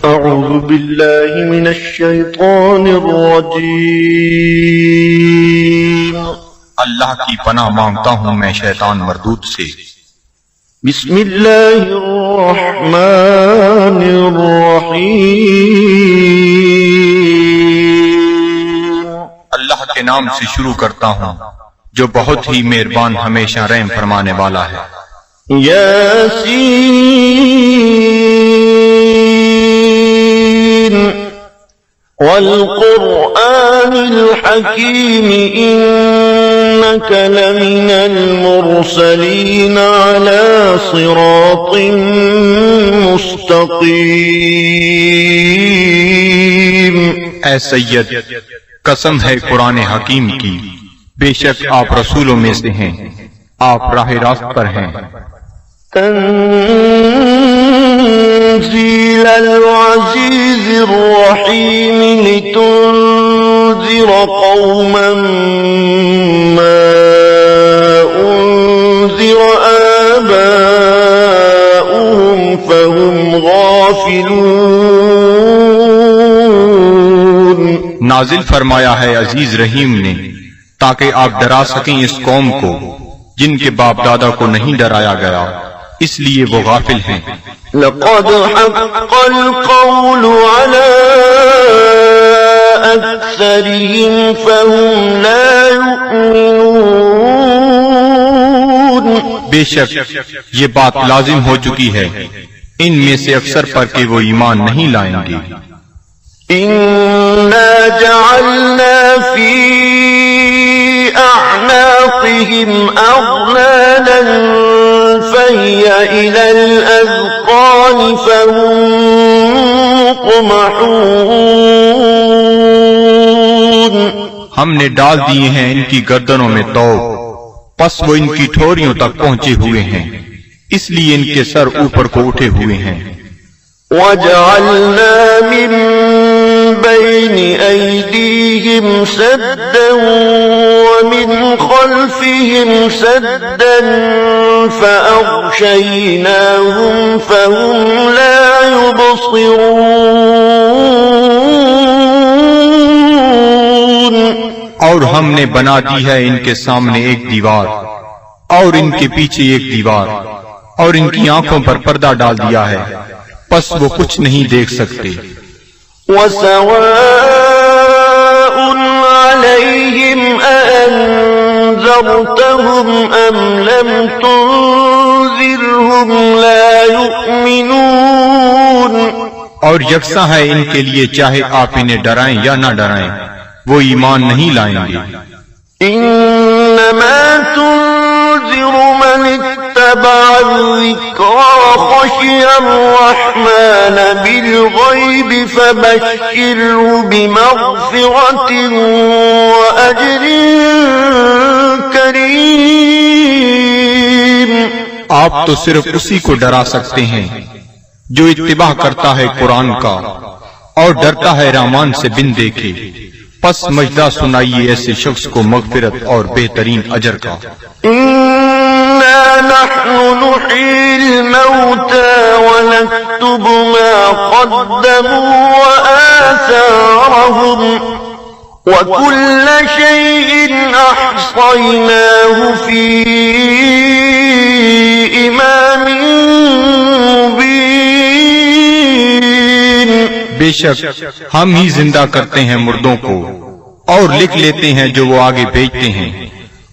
أعوذ بالله من الشيطان الرجيم اللہ کی پناہ مانگتا ہوں میں شیطان مردود سے۔ بسم الله الرحمن الرحيم اللہ کے نام سے شروع کرتا ہوں جو بہت ہی مہربان ہمیشہ رحم فرمانے والا ہے۔ ياسين والقرآن الحكيم إنك لمن المرسلين على صراط مستقيم۔ اے سید، قسم ہے قرآن حکیم کی، بے شک آپ رسولوں میں سے ہیں، آپ راہ راست پر ہیں۔ تنزيل العزيز الرحيم لتنذر قوما ما أنذر آباؤهم فهم غافلون۔ نازل فرمایا ہے عزیز رحیم نے تاکہ آپ ڈرا سکیں اس قوم کو جن کے باپ دادا کو نہیں ڈرایا گیا، اس لیے وہ غافل ہیں۔ لقد حق القول على أكثرهم فهم لا يؤمنون۔ بے شک یہ بات لازم ہو چکی ہے ان میں سے اکثر پر کہ وہ ایمان نہیں لائیں گے۔ إنا جعلنا في أعناقهم أغلالا فهي إلى الأذقان فهم مقمحون۔ ہم نے ڈال دیے ہیں ان کی گردنوں میں توق، پس وہ ان کی ٹھوریوں تک پہنچے ہوئے ہیں، اس لیے ان کے سر اوپر کو اٹھے ہوئے ہیں۔ وَجَعَلْنَا مِن بَيْنِ أَيْدِيهِمْ سَدًّا وَمِنْ خَلْفِهِمْ سَدًّا فَأَغْشَيْنَاهُمْ فَهُمْ لَا يُبْصِرُونَ۔ اور ہم نے بنا دی ہے ان کے سامنے ایک دیوار اور ان کے پیچھے ایک دیوار، اور ان کی آنکھوں پر پردہ ڈال دیا ہے، پس وہ کچھ نہیں دیکھ سکتے۔ وَسَوَاءٌ عَلَيْهِمْ أَأَنذَرْتَهُمْ أَمْ لَمْ تُنذِرْهُمْ لَا يُؤْمِنُونَ۔ اور یکساں ہے ان کے لیے چاہے آپ انہیں ڈرائیں یا نہ ڈرائیں، وہ ایمان نہیں لائیں گے۔ إِنَّمَا تُنذِرُ مَنِ اتَّبَعَ الذِّكْرَ وَخَشِيَ الرَّحْمَنَ بِالْغَيْبِ فَبَشِّرْهُ بِمَغْفِرَةٍ وَأَجْرٍ كَرِيمٍ۔ آپ تو صرف اسی کو ڈرا سکتے ہیں جو اتباع کرتا ہے قرآن کا اور ڈرتا ہے رحمان سے بن دیکھے، پس مجدہ سنائیے ایسے شخص کو مغفرت اور بہترین اجر کا۔ إِنَّا نَحْنُ نُحْيِي الْمَوْتَى وَنَكْتُبُ مَا قَدَّمُوا وَآثَارَهُمْ وَكُلَّ شَيْءٍ أَحْصَيْنَاهُ فِي إِمَامٍ مُبِينٍ۔ بے شک ہم ہی زندہ کرتے ہیں مردوں کو اور لکھ لیتے ہیں جو وہ آگے بھیجتے ہیں،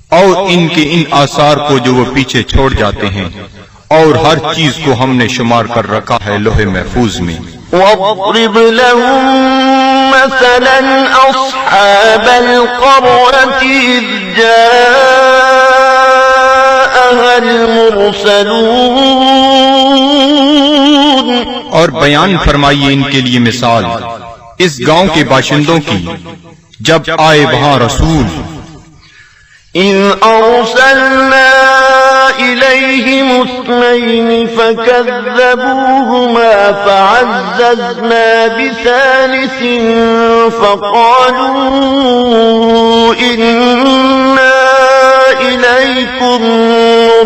اور ان کے ان آثار کو جو وہ پیچھے چھوڑ جاتے ہیں، اور ہر چیز کو ہم نے شمار کر رکھا ہے لوح محفوظ میں۔ وَاضْرِبْ لَهُم مَّثَلًا أَصْحَابَ الْقَرْيَةِ إِذْ جَاءَهَا الْمُرْسَلُونَ۔ اور بیان فرمائیے ان کے لیے مثال اس گاؤں کے باشندوں کی جب آئے وہاں رسول۔ إِذْ أَرْسَلْنَا إِلَيْهِمُ اثْنَيْنِ فَكَذَّبُوهُمَا فَعَزَّزْنَا بِثَالِثٍ فَقَالُوا إِنَّا إِلَيْكُمْ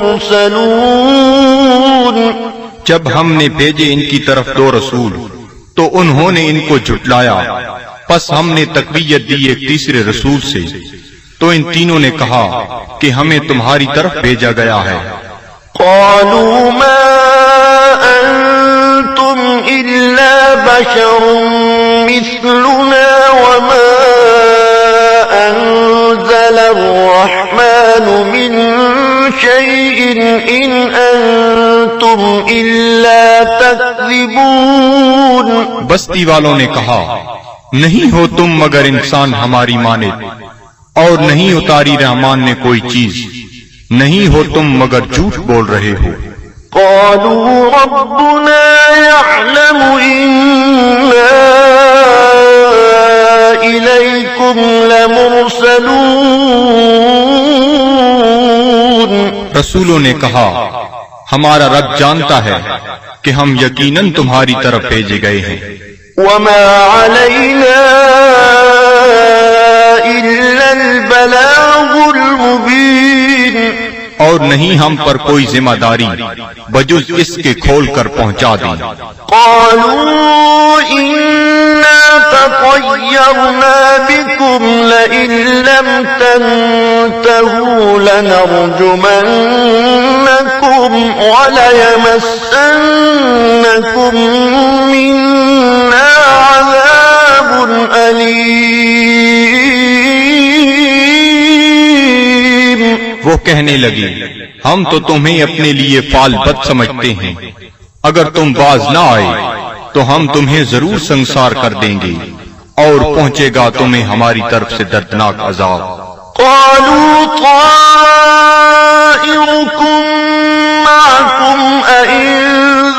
مُرْسَلُونَ۔ جب ہم نے بھیجے ان کی طرف دو رسول تو انہوں نے ان کو جھٹلایا، پس ہم نے تقویت دی ایک تیسرے رسول سے، تو ان تینوں نے کہا کہ ہمیں تمہاری طرف بھیجا گیا ہے۔ قالوا ما أنتم إلا بشر مثلنا وما أنزل الرحمن من شيء إن أنتم إلا تكذبون۔ بستی والوں نے کہا نہیں ہو تم مگر انسان ہماری مانند، اور نہیں اتاری رحمان نے کوئی چیز، نہیں ہو تم مگر جھوٹ بول رہے ہو۔ قالوا ربنا يعلم إنا إليكم لمرسلون۔ رسولوں نے کہا ہمارا رب جانتا ہے کہ ہم یقیناً تمہاری طرف بھیجے گئے ہیں۔ وما علينا إلا البلاغ المبين۔ اور نہیں ہم پر کوئی ذمہ داری بجز اس کے کھول کر پہنچا دیں۔ قالوا إنا تطيرنا بكم لئن لم تنتهوا لنرجمنكم وليمسنكم منا عذاب أليم۔ وہ کہنے لگے ہم تو تمہیں اپنے لیے فال بد سمجھتے ہیں، اگر تم باز نہ آئے تو ہم تمہیں ضرور سنسار کر دیں گے، اور پہنچے گا تمہیں ہماری طرف سے دردناک عذاب۔ قالوا طائركم معكم أئن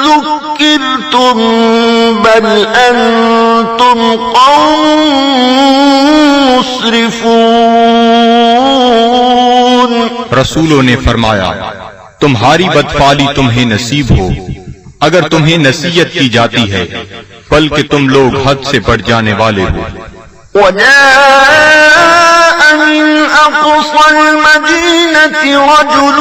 ذكرتم بل أنتم قوم مسرفون۔ رسولوں نے فرمایا تمہاری بدفعلی تمہیں نصیب ہو اگر تمہیں نصیحت کی جاتی ہے، بلکہ تم لوگ حد سے بڑھ جانے والے ہو۔ وجاء من أقصى المدينة رجل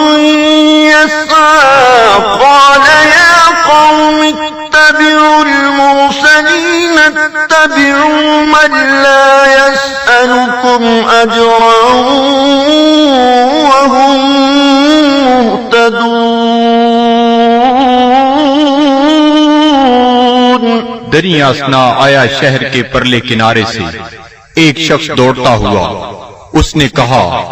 يسعى قال يا قوم اتبعوا المرسلين اتبعوا من لا يسألكم أجرا وهم مهتدون۔ دریا اسنا آیا شہر کے پرلے کنارے سے ایک شخص دوڑتا ہوا، اس نے کہا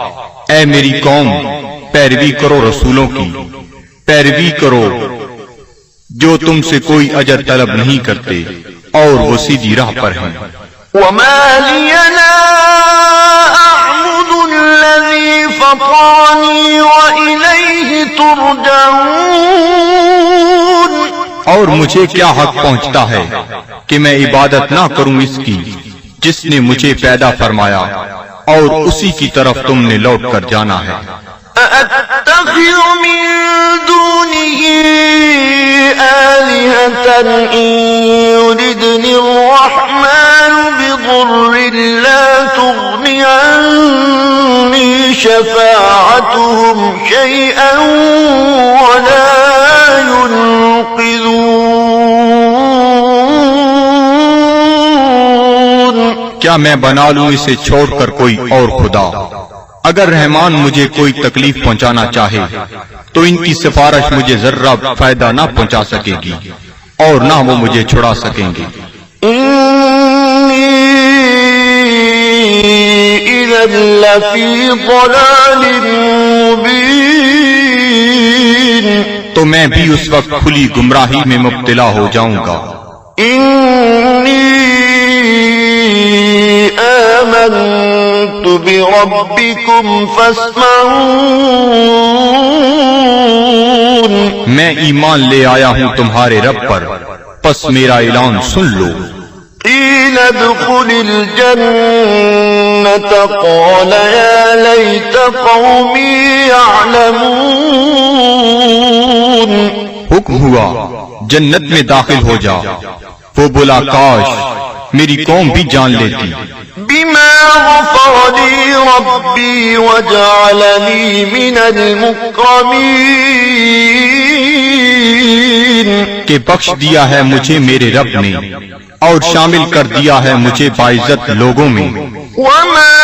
اے میری قوم، پیروی کرو رسولوں کی، پیروی کرو جو تم سے کوئی اجر طلب نہیں کرتے اور وہ سیدھی راہ پر ہیں۔ وما لي لا أعبد الذي فطرني وإليه ترجعون۔ اور مجھے کیا حق پہنچتا ہے کہ میں عبادت نہ کروں اس کی جس نے مجھے پیدا فرمایا اور اسی کی طرف تم نے لوٹ کر جانا ہے۔ أأتخذ من دونه آلهة إن يردني الرحمن بضر لا تغني عني شفاعتهم شيئا ولا ينقذون۔ کیا میں بنا لوں اسے چھوڑ کر کوئی اور خدا؟ اگر رحمان مجھے کوئی تکلیف پہنچانا چاہے تو ان کی سفارش مجھے ذرہ فائدہ نہ پہنچا سکے گی اور نہ وہ مجھے چھڑا سکیں گے۔ إني إذا لفي ضلال مبين۔ تو میں بھی اس وقت کھلی گمراہی میں مبتلا ہو جاؤں گا۔ إني آمنت بربكم فاسمعون۔ میں ایمان لے آیا ہوں تمہارے رب پر، پس میرا اعلان سن لو۔ قيل ادخل الجنة قال يا ليت قومي يعلمون۔ حکم ہوا جنت میں داخل ہو جا، وہ بولا کاش میری قوم بھی جان لیتی۔ بما غفر لي ربي وجعلني من المكرمين۔ کہ بخش دیا ہے مجھے میرے رب نے اور شامل کر دیا ہے مجھے باعزت لوگوں میں. وما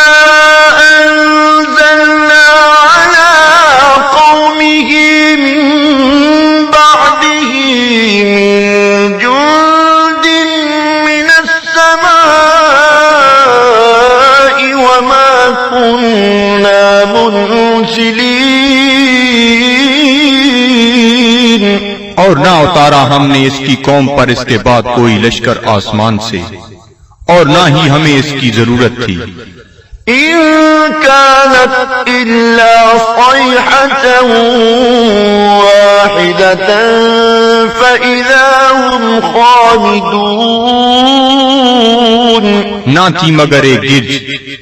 أنزلنا على قومه من بعده من جند من السماء وما كنا منزلين. اور نہ اتارا ہم نے اس کی قوم پر اس کے بعد کوئی لشکر آسمان سے اور نہ ہی ہمیں اس کی ضرورت تھی. إن كانت إلا صيحة واحدة فإذا هم خامدون. نہ تھی مگر ایک گرج،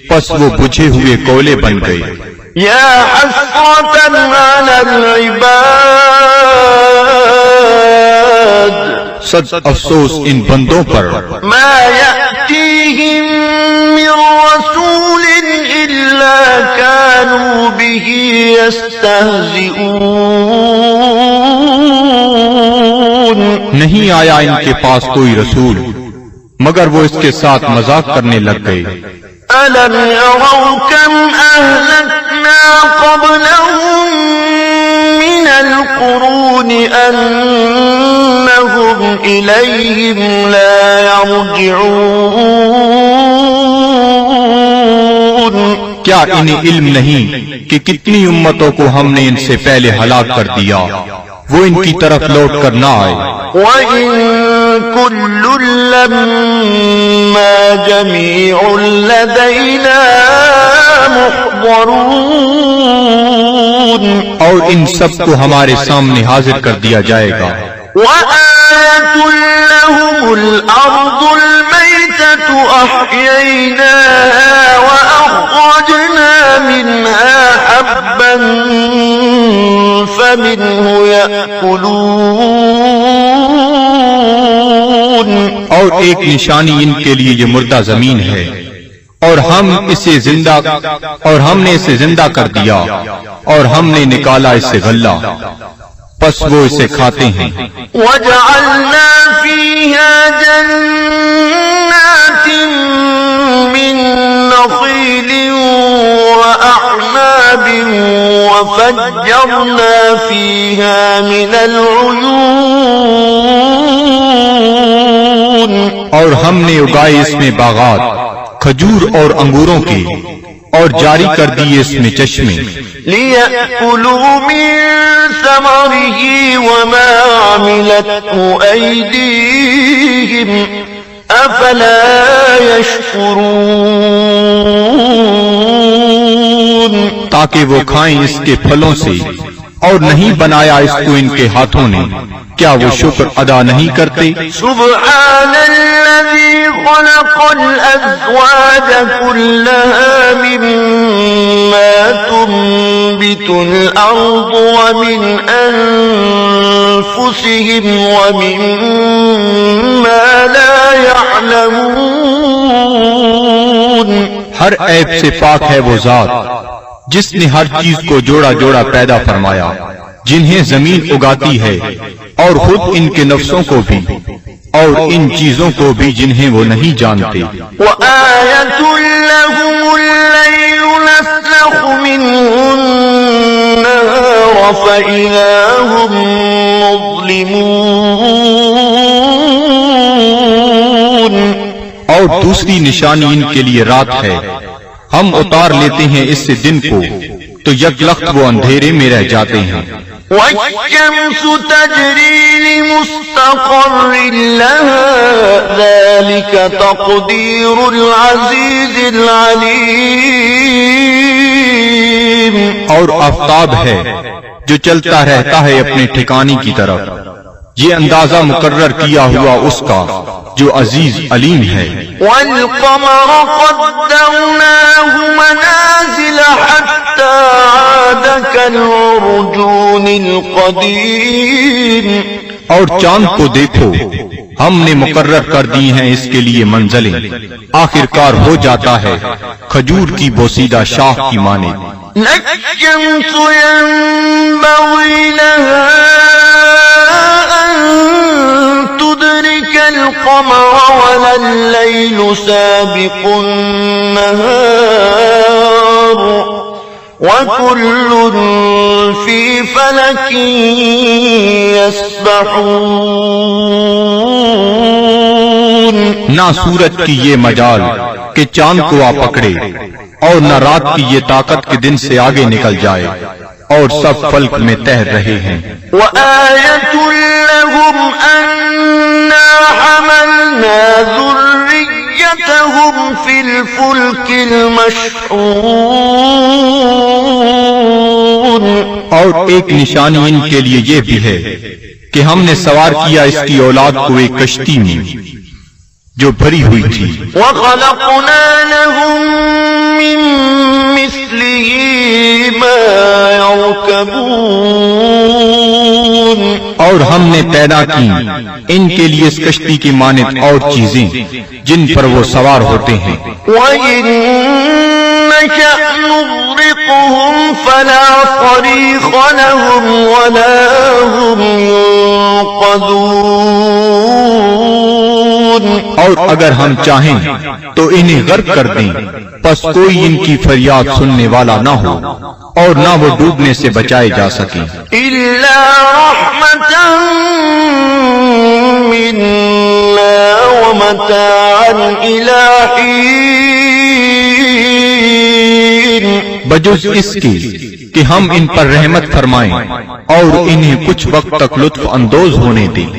پس وہ بجھے ہوئے کولے بن گئے. يا حسرة على العباد صد افسوس ان بندوں پر ما يأتيهم من رسول إلا كانوا به يستهزئون. نہیں آیا ان کے پاس کوئی رسول مگر وہ اس کے ساتھ مذاق کرنے لگ گئے. ألم يروا كم أهلكنا قبلهم من القرون أنهم إليهم لا يرجعون. کیا انہیں علم نہیں کہ کتنی امتوں کو ہم نے ان سے پہلے ہلاک کر دیا وہ ان کی طرف لوٹ کر نہ آئے. وَإِن كُلٌّ لَّمَّا جَمِيعٌ لَّدَيْنَا مُحْضَرُونَ. اور ان سب کو ہمارے سامنے حاضر کر دیا جائے گا. وَآيَةٌ لَّهُمُ الْأَرْضُ الْمَيْتَةُ أَحْيَيْنَاهَا وَأَخْرَجْنَا مِنْهَا حَبًّا فَمِنْهُ يَأْكُلُونَ. اور ایک نشانی ان کے لیے یہ مردہ زمین ہے اور ہم نے اسے زندہ کر دیا اور ہم نے نکالا اس سے غلہ پس وہ اسے کھاتے ہیں. وَجَعَلْنَا فِيهَا جَنَّاتٍ مِّن نَّخِيلٍ وَأَعْنَابٍ وَفَجَّرْنَا فِيهَا مِنَ الْعُيُونِ. اور ہم نے اگائے اس میں باغات کھجور اور انگوروں کے اور جاری کر دیے اس میں چشمے. لِيَأْكُلُوا مِن ثَمَرِهِ وَمَا عَمِلَتْهُ أَيْدِيهِمْ أَفَلَا يَشْكُرُونَ. تاکہ وہ کھائیں اس کے پھلوں سے اور نہیں بنایا اس کو ان کے ہاتھوں نے کیا وہ شکر ادا نہیں کرتے؟ سبحان الذي خلق الأزواج كلها مما تنبت الأرض ومن أنفسهم ومما لا يعلمون. ہر عیب سے پاک ہے وہ ذات جس نے ہر چیز کو جوڑا جوڑا پیدا فرمایا جنہیں زمین اگاتی ہے اور خود ان کے نفسوں کو بھی اور ان چیزوں کو بھی جنہیں وہ نہیں جانتے. وَآيَةٌ لَهُمُ اللَّيْلُ نَسْلَخُ مِنْهُ النَّهَارَ فَإِذَا هُمْ مُظْلِمُونَ. اور دوسری نشانی ان کے لیے رات ہے ہم اتار لیتے ہیں اس سے دن کو تو یک لخت وہ اندھیرے میں رہ جاتے ہیں. وَالشَّمْسُ تَجْرِي لِمُسْتَقَرٍّ لَهَا ذَلِكَ تَقْدِيرُ الْعَزِيزِ الْعَلِيمِ. اور آفتاب ہے جو چلتا رہتا ہے اپنے ٹھکانے کی طرف یہ اندازہ مقرر کیا ہوا اس کا جو عزیز علیم ہے. وَالْقَمَرَ قَدَّرْنَاهُ مَنَازِلَ حَتَّى عَادَ كَالْعُرْجُونِ الْقَدِيمِ. اور چاند کو دیکھو ہم نے مقرر کر دی ہیں اس کے لیے منزلیں آخر کار ہو جاتا ہے کھجور کی بوسیدہ شاخ کی مانند. لَلشَّمْسُ يَنبَغِي لَهَا أَن تدرك القمر ولا الليل سابق النهار وكل في فلك يسبحون. نہ سورج کی یہ مجال کہ چاند کو آ پکڑے، اور نہ رات کی یہ طاقت کہ دن سے آگے نکل جائے، اور سب فلک میں تیر رہے ہیں. وآية لهم أنا حملنا ذريتهم في الفلك المشحون. اور ایک نشانی ان کے لیے یہ بھی ہے کہ ہم نے سوار کیا اس کی اولاد کو ایک کشتی میں جو بھری ہوئی تھی. وخلقنا لهم من مثله ما يركبون. اور ہم نے پیدا کی ان کے لیے اس کشتی کی مانند اور چیزیں جن پر وہ سوار ہوتے ہیں. وَإِن نَّشَأْ نُغْرِقْهُمْ فَلَا صَرِيخَ لَهُمْ وَلَا هُمْ يُنقَذُونَ. اور اگر ہم چاہیں تو انہیں غرق کر دیں، پس کوئی ان کی فریاد سننے والا نہ ہو اور نہ وہ ڈوبنے سے بچائے جا سکیں. إِلَّا رَحْمَةً مِّنَّا وَمَتَاعًا إِلَىٰ حِينٍ. بجز اس کے کہ ہم ان پر رحمت فرمائیں اور انہیں کچھ وقت تک لطف اندوز ہونے دیں.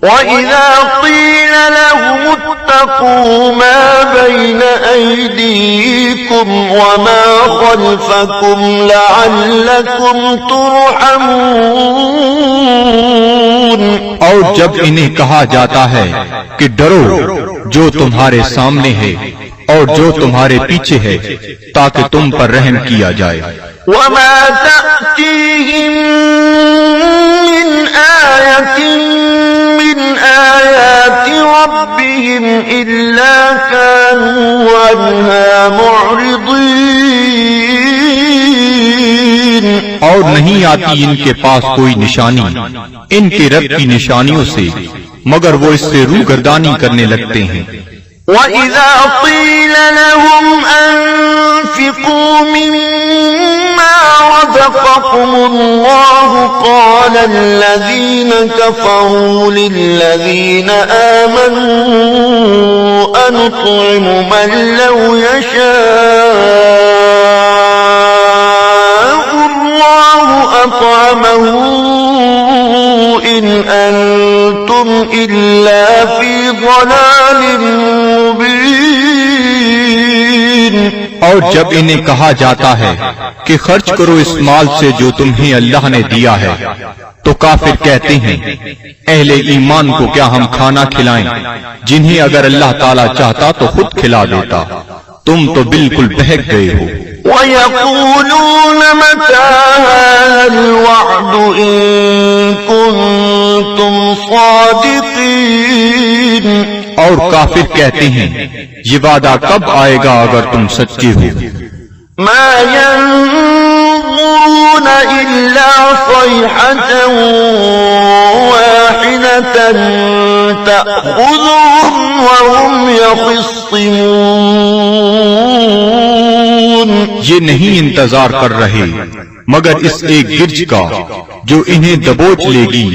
وَإِذَا قِيلَ لَهُمُ اتَّقُوا مَا بَيْنَ أَيْدِيكُمْ وَمَا خَلْفَكُمْ لَعَلَّكُمْ تُرْحَمُونَ. اور جب انہیں کہا جاتا ہے کہ ڈرو جو تمہارے سامنے ہے اور جو تمہارے پیچھے ہے تاکہ تم پر رحم کیا جائے. وَمَا تَأْتِيهِم مِّنْ آيَةٍ مِّنْ آيَاتِ رَبِّهِمْ إِلَّا كَانُوا عَنْهَا مُعْرِضِينَ. اور نہیں آتی ان کے پاس کوئی نشانی ان کے رب کی نشانیوں سے مگر وہ اس سے روگردانی کرنے لگتے ہیں. وَإِذَا قِيلَ لَهُمْ أَنفِقُوا مِمَّا رَزَقَكُمُ اللَّهُ قَالَ الَّذِينَ كَفَرُوا لِلَّذِينَ آمَنُوا أَنُطْعِمُ مَن لَّوْ يَشَاءُ اللَّهُ أَطْعَمَهُ إِنْ أَنتُمْ إِلَّا فِي ضَلَالٍ مُبِينٍ. اور جب انہیں کہا جاتا ہے کہ خرچ کرو اس مال سے جو تمہیں اللہ نے دیا ہے تو کافر کہتے ہیں اہل ایمان کو کیا ہم کھانا کھلائیں جنہیں اگر اللہ تعالیٰ چاہتا تو خود کھلا دیتا، تم تو بالکل بہک گئے ہو. وَيَقُولُونَ مَتَىٰ هَٰذَا الْوَعْدُ إِن كُنتُمْ صَادِقِينَ. اور کافر کہتے ہیں یہ وعدہ کب آئے گا اگر تم سچے ہو. مَا يَنظُرُونَ إِلَّا صَيْحَةً وَاحِدَةً تَأْخُذُهُمْ وَهُمْ يَخِصِّمُونَ. یہ نہیں انتظار کر رہے مگر اس ایک گرج کا جو انہیں دبوچ لے گی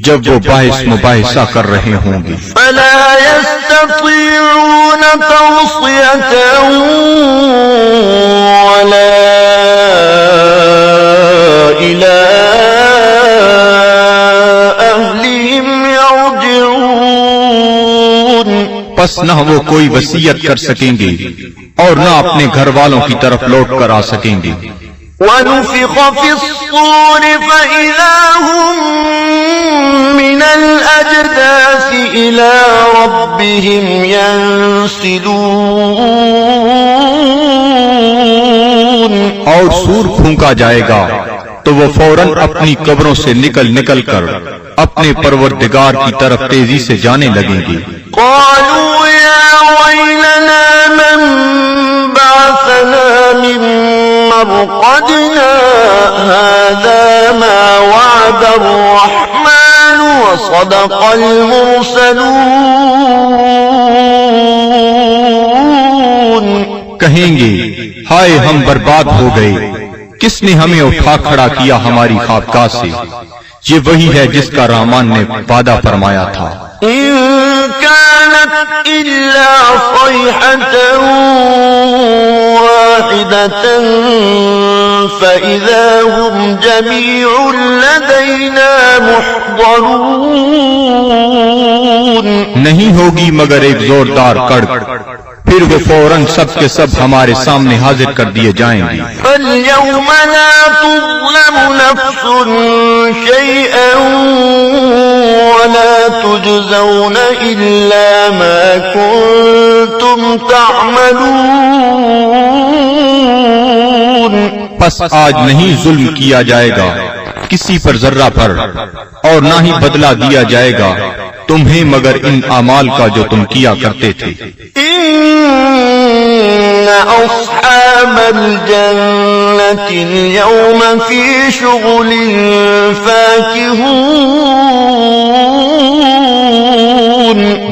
جب وہ باعث مباحثہ کر رہے ہوں گے. فَلَا يَسْتَطِيعُونَ تَوْصِيَةً وَلَا إِلَىٰ أَهْلِهِمْ يَرْجِعُونَ. پس نہ وہ کوئی وصیت کر سکیں گے اور نہ اپنے گھر والوں کی طرف لوٹ کر آ سکیں گے. وَنُفِخَ فِي الصُّورِ فَإِذَا هُم مِّنَ الْأَجْدَاثِ إِلَىٰ رَبِّهِمْ يَنسِلُونَ. اور سور پھونکا جائے گا تو وہ فوراً اپنی قبروں سے نکل کر اپنے پروردگار کی طرف تیزی سے جانے لگیں گے. قَالُوا يَا وَيْلَنَا مَن بَعَثَنَا مِن مَّرْقَدِنَا هَٰذَا مَا وَعَدَ الرَّحْمَٰنُ وصدق المرسلون. کہیں گے ہائے ہم برباد ہو گئے، کس نے ہمیں اٹھا کھڑا کیا ہماری خوابگاہ سے؟ یہ وہی ہے جس کا رحمان نے وعدہ فرمایا تھا. إن كانت إلا صيحة واحدة فإذا هم جميع لدينا محضرون. نہیں ہوگی مگر ایک زوردار کڑک، پھر وہ فوراً سب کے سب ہمارے سامنے حاضر کر دیے جائیں گے. فاليوم لا تظلم نفس شيئا ولا تجزون إلا ما كنتم تعملون. پس آج نہیں ظلم کیا جائے گا کسی پر ذرہ پر، اور نہ ہی بدلہ دیا جائے گا تمہیں مگر ان اعمال کا جو تم کیا کرتے تھے. إن أصحاب الجنة اليوم في شغل فاكهون.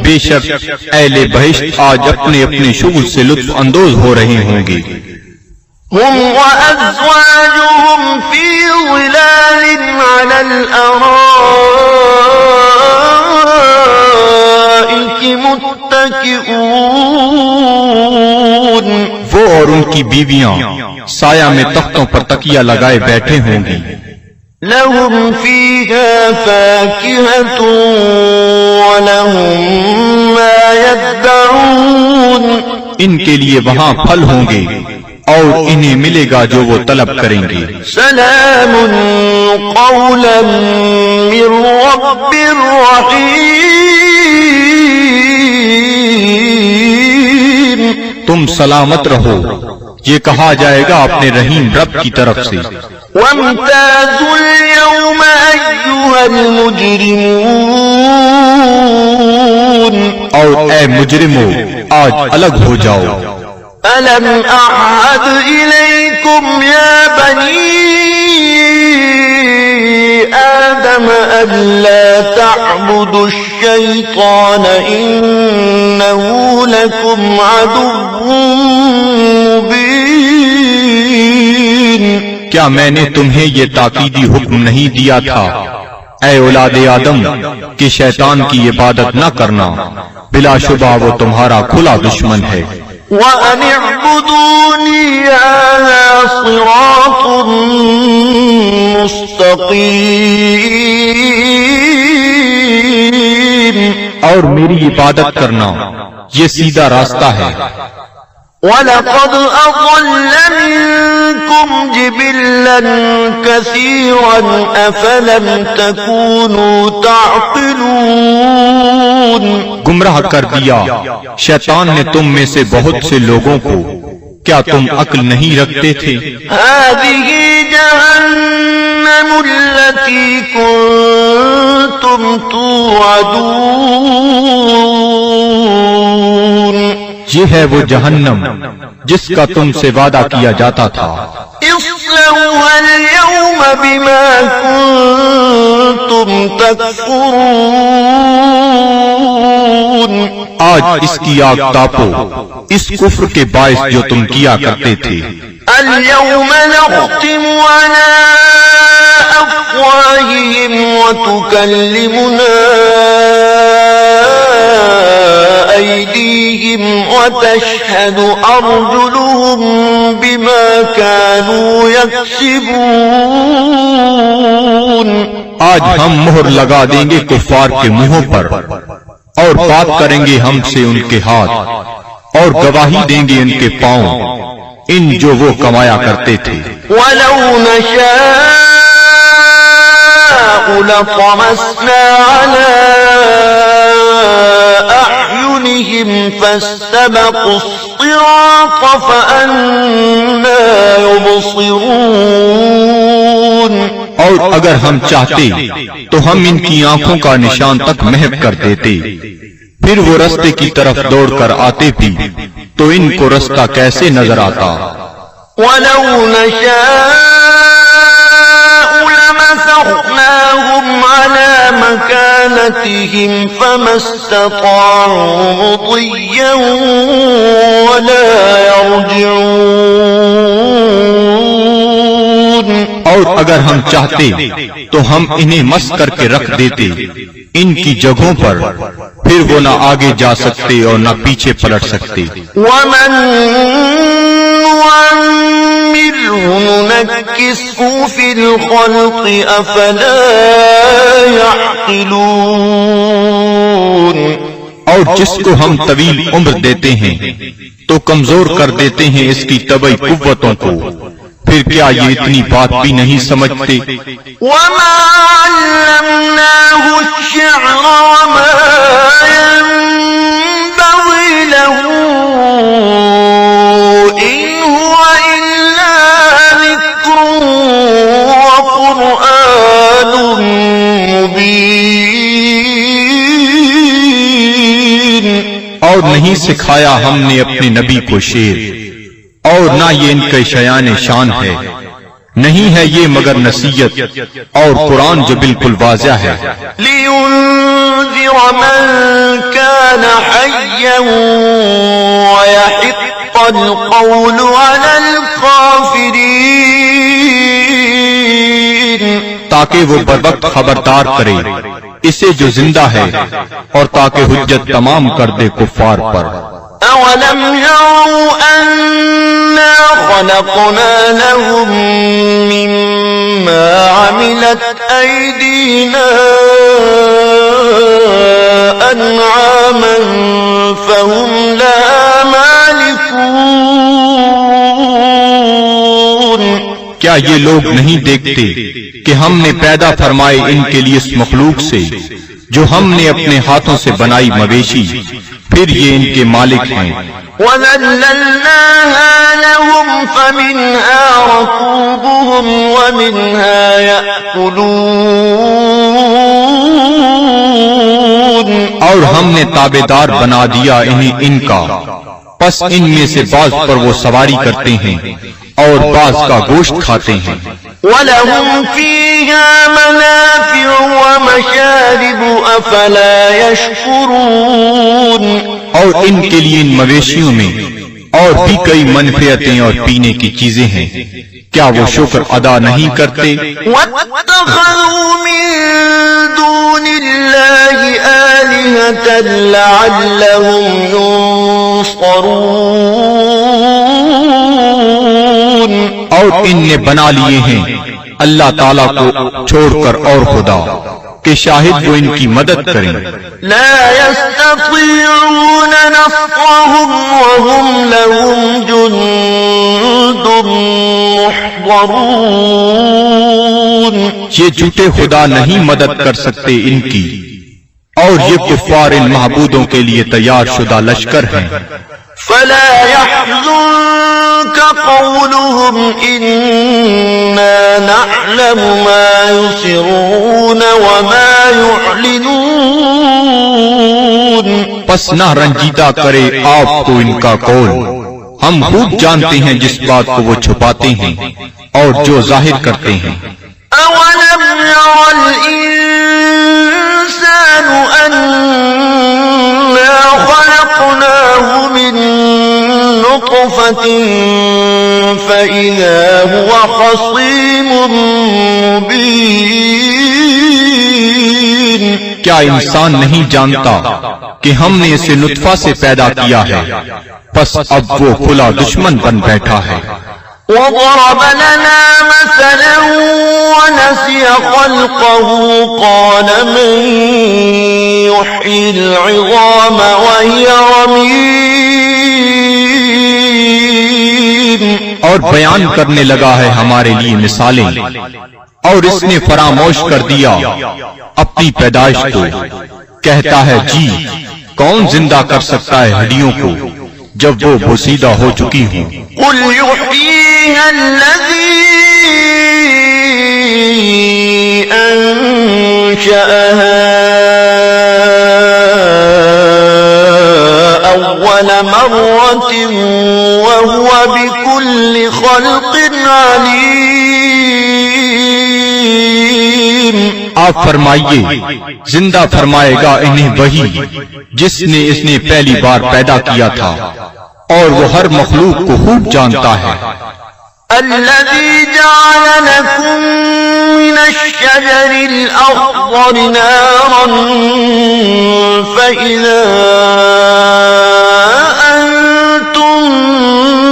بے شک اہل بہشت آج اپنے اپنے شغل سے لطف اندوز ہو رہے ہوں گے. هم وأزواجهم في ظلال على الأرائك متكئون. وہ اور ان کی بیویاں سایہ میں تختوں پر تکیہ لگائے بیٹھے ہوں گی. لهم فيها فاكهة ولهم ما يدعون. ان کے لیے وہاں پھل ہوں گے اور انہیں ملے گا جو وہ طلب کریں گے. سلام قولا من رب رحیم. تم سلامت رہو، یہ کہا جائے گا اپنے رحیم رب کی طرف سے. وامتازوا اليوم أيها المجرمون. اور اے مجرمو آج الگ ہو جاؤ. ألم أعهد إليكم يا بني آدم ألا تعبدوا الشيطان إنه لكم عدو مبين. کیا میں نے تمہیں یہ تاکیدی حکم نہیں دیا تھا اے اولاد آدم کہ شیطان کی عبادت نہ کرنا، بلا شبہ وہ تمہارا کھلا دشمن ہے. وَأَنِ اعْبُدُونِي هَذَا صِرَاطٌ مُسْتَقِيمٌ. اور میری عبادت کرنا یہ سیدھا راستہ ہے. وَلَقَدْ أَضَلَّ مِنكُمْ جِبِلًّا كَثِيرًا أَفَلَمْ تَكُونُوا تَعْقِلُونَ. گمراہ کر دیا شیطان نے تم میں سے بہت سے لوگوں کو، کیا تم عقل نہیں رکھتے تھے؟ هذه جهنم التي كنتم توعدون. یہ ہے وہ جہنم جس کا تم سے وعدہ کیا جاتا تھا. اصلوها اليوم بما كنتم تكفرون. آج اس کی آگ تاپو اس کفر کے باعث جو تم کیا کرتے تھے. اليوم نختم على أفواههم وتكلمنا أيديهم وتشهد أرجلهم بما كانوا يكسبون. آج ہم مہر لگا دیں گے کفار کے منہوں پر، اور بات کریں گے ہم سے ان کے ہاتھ، اور گواہی دیں گے ان کے پاؤں ان جو وہ کمایا کرتے تھے. وَلَوْ نَشَاءُ لَطَمَسْنَا عَلَىٰ أَعْيُنِهِمْ فَاسْتَبَقُوا الصِّرَاطَ فَأَنَّىٰ يُبْصِرُونَ. اور اگر ہم چاہتے تو ہم ان کی آنکھوں کا نشان تک محو کر دیتے، پھر وہ رستے کی طرف دوڑ کر آتے بھی تو ان کو رستہ کیسے نظر آتا. وَلَوْ نَشَاءُ لَمَسَخْنَاهُمْ عَلَىٰ مكانتهم فما استطاعوا مضيا ولا يرجعون. اور اگر ہم چاہتے تو ہم انہیں مس کر کے رکھ دیتے ان کی جگہوں پر، پھر وہ نہ آگے جا سکتے اور نہ پیچھے پلٹ سکتے. ومن نعمره ننكسه في الخلق أفلا يعقلون. اور جس کو ہم طویل عمر دیتے ہیں تو کمزور کر دیتے ہیں اس کی طبعی قوتوں کو، پھر کیا یہ اتنی بات بھی نہیں سمجھتے؟ وما علمناه الشعر وما ينبغي له إن هو إلا ذكر وقرآن مبين. اور نہیں سکھایا ہم نے اپنے نبی کو شعر، اور نہ یہ ان کے شیان شان ہے، نہیں ہے یہ مگر نصیحت اور قرآن جو بالکل واضح ہے. لِيُنذِرَ مَن كَانَ حَيًّا وَيَحِقَّ الْقَوْلُ عَلَى الْكَافِرِينَ. تاکہ وہ بروقت خبردار کرے اسے جو زندہ ہے، اور تاکہ حجت تمام کر دے کفار پر. أَوَلَمْ يَرَوْا أَنَّا خَلَقْنَا لَهُم مِّمَّا عَمِلَتْ أَيْدِينَا أَنْعَامًا فَهُمْ لَهَا مَالِكُونَ. کیا یہ لوگ نہیں دیکھتے کہ ہم نے پیدا فرمائے ان کے لیے اس مخلوق سے جو ہم نے اپنے ہاتھوں سے بنائی مویشی، پھر یہ ان کے مالک ہیں. وَذَلَّلْنَاهَا لَهُمْ فَمِنْهَا رَكُوبُهُمْ وَمِنْهَا يَأْكُلُونَ. اور ہم نے تابعدار بنا دیا انہیں ان کا، پس ان میں سے بعض پر وہ سواری کرتے ہیں اور بعض کا گوشت کھاتے ہیں. وَلَهُمْ فِيهَا مَنَافِعُ وَمَشَارِبُ أَفَلَا يَشْكُرُونَ. اور ان کے لیے ان مویشیوں میں اور بھی کئی منفعتیں اور پینے کی چیزیں ہیں، کیا وہ شکر ادا نہیں کرتے؟ وَاتَّخَذُوا مِن دُونِ اللَّهِ آلِهَةً لَعَلَّهُمْ يُنصَرُونَ. اور ان نے بنا لیے ہیں اللہ تعالیٰ کو چھوڑ کر اور خدا کہ شاہد وہ ان کی مدد کریں. لا يستطيعون نصرهم وهم لهم جند محضرون. یہ جھوٹے خدا نہیں مدد کر سکتے ان کی، اور یہ کفار ان معبودوں کے لیے تیار شدہ لشکر ہیں. فلا يحزنك قولهم إنا نعلم ما يسرون وما يعلنون. پس نہ رنجیدہ کرے آپ کو ان کا قول، ہم خوب جانتے ہیں جس بات کو وہ چھپاتے ہیں اور جو ظاہر کرتے ہیں. أولم ير الإنسان أنا خلقناه من نطفة فإذا هو خصيم مبين. کیا انسان نہیں جانتا کہ ہم نے اسے نطفہ سے پیدا کیا ہے، پس اب وہ کھلا دشمن بن بیٹھا ہے. وضرب لنا مثلا ونسي خلقه قال من يحيي العظام وهي رميم. اور بیان کرنے لگا ہے ہمارے لیے مثالیں، اور اس نے فراموش کر دیا اپنی پیدائش کو. کہتا ہے جی کون زندہ کر سکتا ہے ہڈیوں کو جب وہ بوسیدہ ہو چکی ہوں. قل يحييها الذي أنشأها أول مرة وهو بكل خلق عليم. آپ فرمائیے زندہ فرمائے گا انہیں وہی جس نے اس نے پہلی بار پیدا کیا تھا، اور وہ ہر مخلوق کو خوب جانتا ہے۔ الذي جعل لكم من الشجر الأخضر نارا فإذا أنتم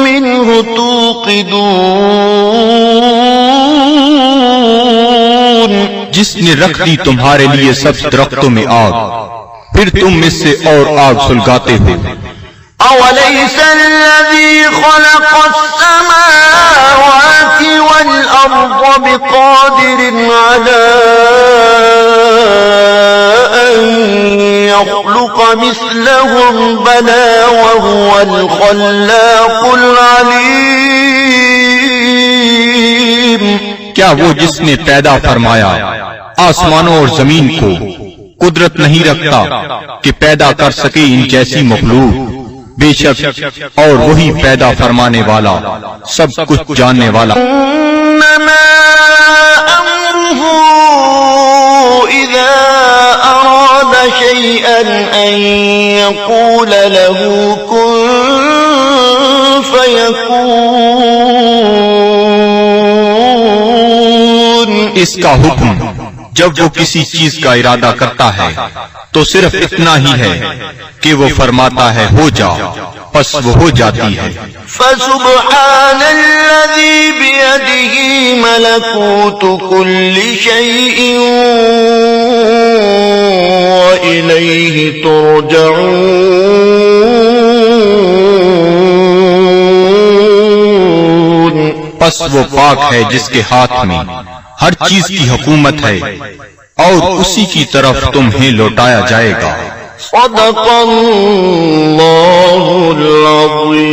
منه توقدون، جس نے رکھ دی تمہارے لیے سب درختوں میں آگ، پھر تم اس سے اور آگ سلگاتے ہو۔ أوليس الذي خلق السماوات والأرض بقادر على أن يخلق مثلهم بلى وهو الخلاق العليم؟ کیا وہ جس نے پیدا فرمایا آسمانوں اور زمین کو قدرت نہیں رکھتا کہ پیدا کر سکے ان جیسی مخلوق؟ بے شک اور وہی پیدا فرمانے والا سب کچھ جاننے والا۔ انما امره اذا اراد شيئا ان يقول له كن فيكون، اس کا حکم جب وہ کسی چیز کا ارادہ کرتا ہے تو صرف اتنا ہی ہے کہ وہ فرماتا ہے ہو جا، پس وہ ہو جاتی ہے۔ فسبحان الذي بيده ملكوت كل شيء وإليه ترجعون، پس وہ پاک ہے جس کے ہاتھ میں ہر چیز کی حکومت ہے اور اسی کی طرف تمہیں لوٹایا جائے گا۔ صدق اللہ العظیم۔